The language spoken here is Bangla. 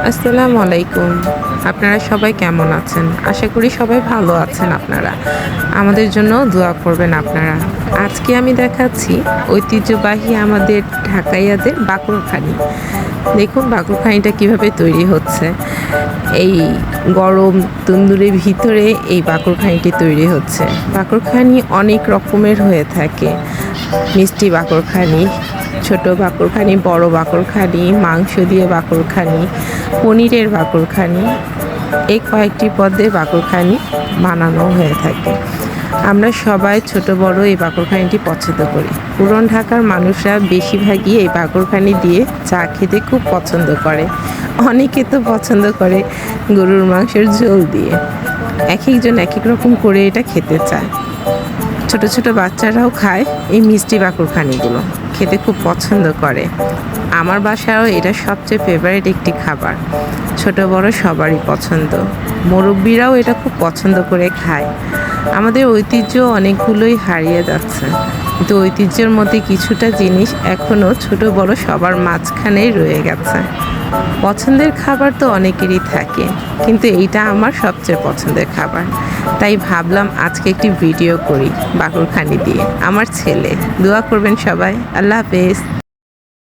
আসসালামু আলাইকুম। আপনারা সবাই কেমন আছেন? আশা করি সবাই ভালো আছেন আপনারা। আমাদের জন্য দোয়া করবেন আপনারা। আজকে আমি দেখাচ্ছি ঐতিহ্যবাহী আমাদের ঢাকাইয়াদের বাকরখানি। দেখুন বাকরখানিটা কিভাবে তৈরি হচ্ছে। এই গরম তন্দুরের ভিতরে এই বাকরখানিটি তৈরি হচ্ছে। বাকরখানি অনেক রকমের হয়ে থাকে। মিষ্টি বাকরখানি, ছোট বাকরখানি, বড় বাকরখানি, মাংস দিয়ে বাকরখানি, পনিরের বাকরখানি, এই কয়েকটি পদে বাকরখানি বানানো হয়ে থাকে। আমরা সবাই ছোট বড় এই বাকরখানিটি পছন্দ করি। পুরান ঢাকার মানুষরা বেশিরভাগই এই বাকরখানি দিয়ে চা খেতে খুব পছন্দ করে। অনেকে তো পছন্দ করে গরুর মাংসের ঝোল দিয়ে। এক একজন এক এক রকম করে এটা খেতে চায়। ছোট ছোট বাচ্চারাও খায় এই মিষ্টি বাকরখানিগুলো, খেতে খুব পছন্দ করে। আমার বাসায়ও এটা সবচেয়ে ফেভারিট একটি খাবার। ছোট বড় সবারই পছন্দ। মুরব্বিরাও এটা খুব পছন্দ করে খায়। আমাদের ঐতিহ্য অনেকগুলোই হারিয়ে যাচ্ছে, কিন্তু ঐতিহ্যের মধ্যে কিছুটা জিনিস এখনও ছোট বড় সবার মাঝখানেই রয়ে গেছে। পছন্দের খাবার তো অনেকেরই থাকে, কিন্তু এইটা আমার সবচেয়ে পছন্দের খাবার। তাই ভাবলাম আজকে একটি ভিডিও করি বাকরখানি দিয়ে। আমার ছেলে, দোয়া করবেন সবাই। আল্লাহ হাফেজ।